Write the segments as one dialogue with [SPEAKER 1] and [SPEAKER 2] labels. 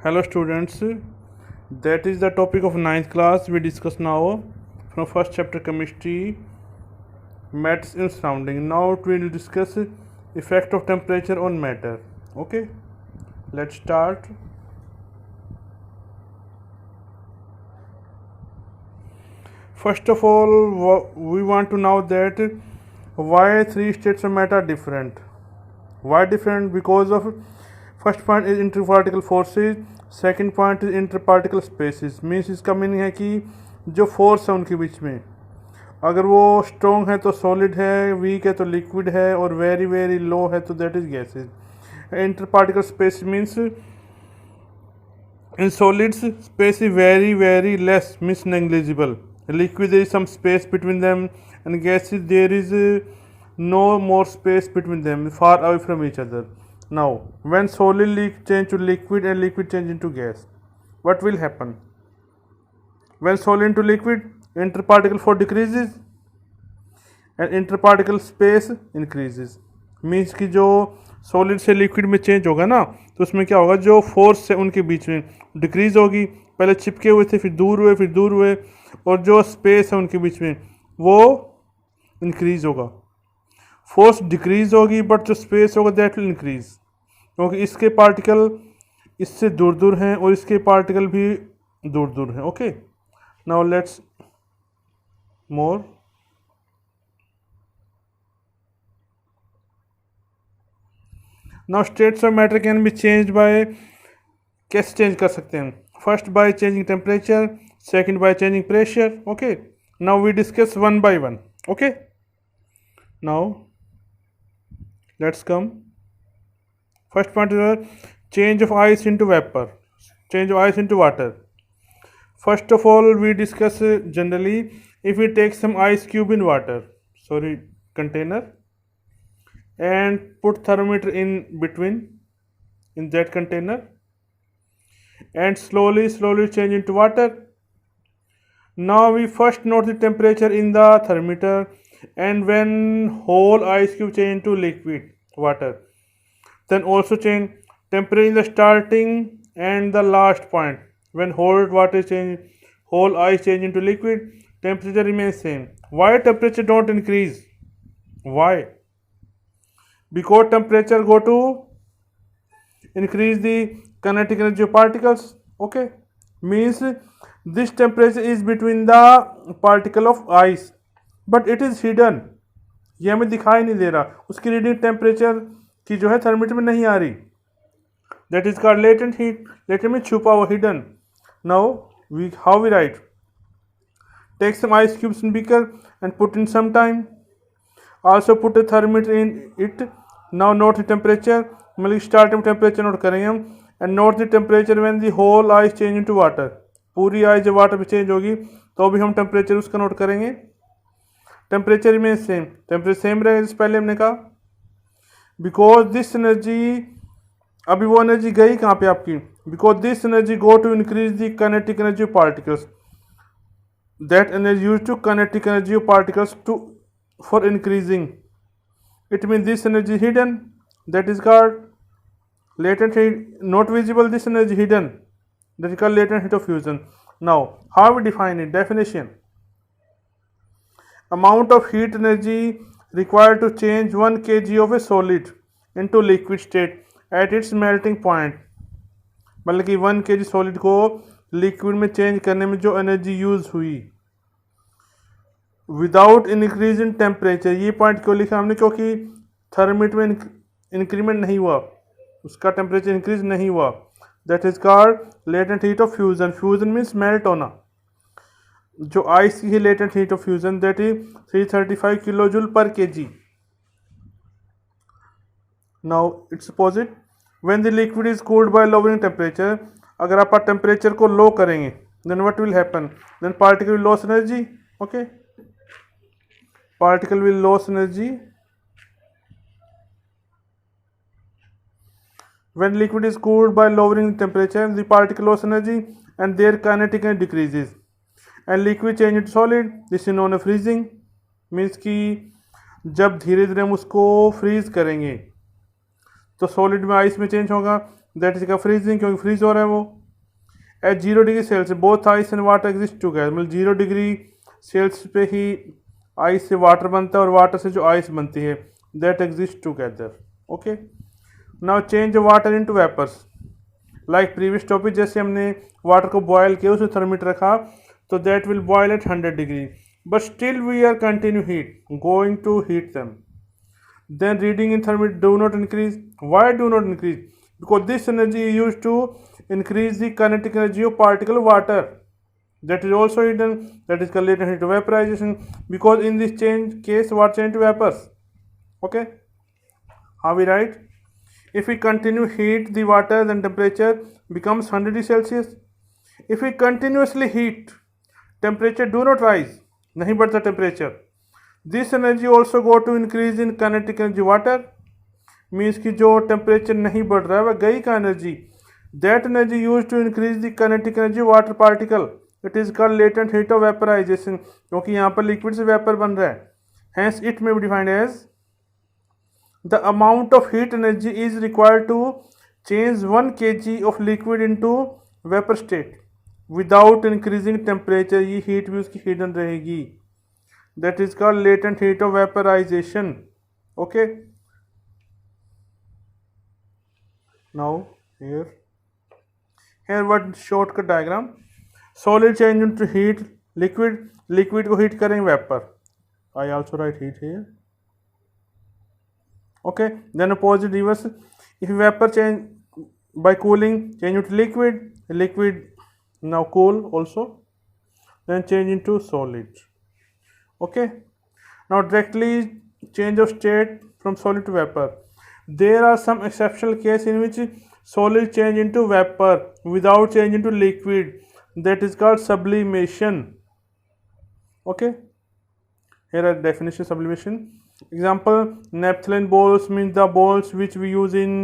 [SPEAKER 1] Hello students, that is the topic of ninth class. We discuss now from first chapter chemistry, matters in surrounding. Now we will discuss effect of temperature on matter. Okay, let's start. First of all, we want to know that why three states of matter are different. Why different? Because of first point is interparticle forces, second point is interparticle spaces. Means इसका मीनिंग है कि जो force है उनके बीच में, अगर वो स्ट्रॉन्ग है तो सॉलिड है, वीक है तो लिक्विड है, और वेरी वेरी लो है तो that is gases. Interparticle space means in solids space is very very less, means negligible. Liquid there is some space between them, and gases there is no more space between them, far away from each other. Now when solid change to liquid and liquid change into gas, what will happen? When solid into liquid, interparticle force decreases and interparticle space increases. Means कि जो solid से liquid में change होगा ना, तो उसमें क्या होगा, जो फोर्स है उनके बीच में डिक्रीज होगी। पहले चिपके हुए थे, फिर दूर हुए, फिर दूर हुए, और जो स्पेस है उनके बीच में वो इंक्रीज होगा। फोर्स डिक्रीज होगी बट जो स्पेस होगा दैट विल इंक्रीज, क्योंकि इसके पार्टिकल इससे दूर दूर हैं और इसके पार्टिकल भी दूर दूर हैं। Okay, now let's more. Now states of matter can be change by, कैसे चेंज कर सकते हैं? First by changing temperature, second by changing pressure. Okay, now we discuss one by one. Okay, now let's come. First point is change of ice into vapor, change of ice into water. First of all, we discuss generally, if we take some ice cube in water, container, and put thermometer in between in that container, and slowly change into water. Now we first note the temperature in the thermometer, and when whole ice cube change into liquid water, then also change temperature in the starting and the last point. When whole water change, whole ice change into liquid, temperature remains same. Why temperature don't increase? Why? Because temperature go to increase the kinetic energy of particles. Okay, means this temperature is between the particle of ice, but it is hidden, ये हमें दिखाई नहीं दे रहा, उसकी reading temperature की जो है थर्मीटर में नहीं आ रही। That is called latent heat. Latent में छुपा हुआ, hidden. Now we how we write, take some ice cubes in beaker and put in some time, also put a thermometer in it. Now note the temperature, मतलब starting temperature note करेंगे हम, and note the temperature when the whole ice change into water. पूरी ice जब water में change होगी तो भी हम टेम्परेचर उसका नोट करेंगे। टेम्परेचर में सेम, टेम्परेचर सेम रहेगा जैसे पहले हमने कहा, बिकॉज दिस एनर्जी, अभी वो एनर्जी गई कहाँ पे आपकी, because this energy go to increase the kinetic energy of particles, that energy use to kinetic energy of particles to for increasing, it mean this energy hidden, that is called latent heat, not visible, this energy hidden, that is called latent heat of fusion. Now how we define it? Definition: amount of heat energy required to change 1 kg of a solid into liquid state at its melting point, मतलब कि 1 kg solid को liquid में change करने में जो energy use हुई without increase in temperature. ये point क्यों लिखा हमने? क्योंकि थर्मीटर में इंक्रीमेंट नहीं हुआ, उसका टेम्परेचर इंक्रीज नहीं हुआ। That is called latent heat of fusion. Fusion means melt होना। जो आइस की latent heat of fusion that is 335 kilo joule per kg. Now it's opposite, when the liquid is cooled by lowering temperature, अगर आप temperature को low करेंगे then what will happen, then particle will loss energy. Okay, particle will loss energy when liquid is cooled by lowering temperature, the particle loss energy and their kinetic energy decreases, and liquid change into solid, this is known as freezing. Means कि जब धीरे धीरे हम उसको freeze करेंगे तो solid में ice में चेंज होगा, दैट इज का फ्रीजिंग, क्योंकि फ्रीज हो रहा है वो। At 0 degree celsius both ice and water exist together, मतलब 0 डिग्री सेल्सियस पे ही आइस से वाटर बनता है और वाटर से जो आइस बनती है, that exist together. Okay, now change water into vapours. Like previous topic, जैसे हमने वाटर को बॉयल किया, उसमें थर्मीटर रखा, तो that will boil at 100 degree, but still we are continue heat, going to heat them. Then reading in thermometer do not increase. Why do not increase? Because this energy is used to increase the kinetic energy of particle water. That is also hidden. That is called latent heat vaporization. Because in this change case, water change to vapors. Okay. Are we right? If we continue heat the water, then temperature becomes 100 degrees Celsius. If we continuously heat, temperature do not rise. नहीं बढ़ता temperature. This energy also go to increase in kinetic energy water. Means कि जो temperature नहीं बढ़ रहा है वह गई का energy, that energy use to increase the kinetic energy water particle, it is called latent heat of vaporisation, क्योंकि यहाँ पर लिक्विड से वेपर बन रहा है। Hence it may be defined as the amount of heat energy is required to change 1 kg of liquid into vapour state without increasing temperature, ये heat भी उसकी हिडन रहेगी, that is called latent heat of vaporisation. Okay, now here what shortcut diagram, solid change into heat, liquid को heat करेंगे vapor, I also write heat here. Okay, then opposite reverse, if vapor change by cooling, change into liquid now cool also, then change into solid. Okay, now directly change of state from solid to vapor. There are some exceptional cases in which solid change into vapor without change into liquid, that is called sublimation. Okay, here are definition sublimation. Example, naphthalene balls means the balls which we use in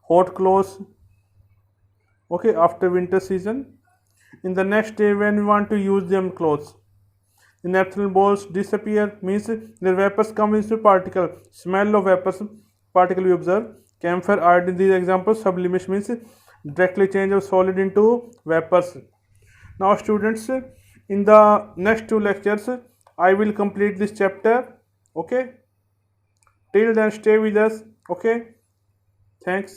[SPEAKER 1] hot clothes, okay, after winter season. In the next day when we want to use them clothes, the naphthalene balls disappear, means their vapors come into particle, smell of vapors particle we observe. Camphor, iodine, these examples. Sublimation means directly change of solid into vapors. Now students, in the next 2 lectures I will complete this chapter. Okay, till then stay with us. Okay, thanks.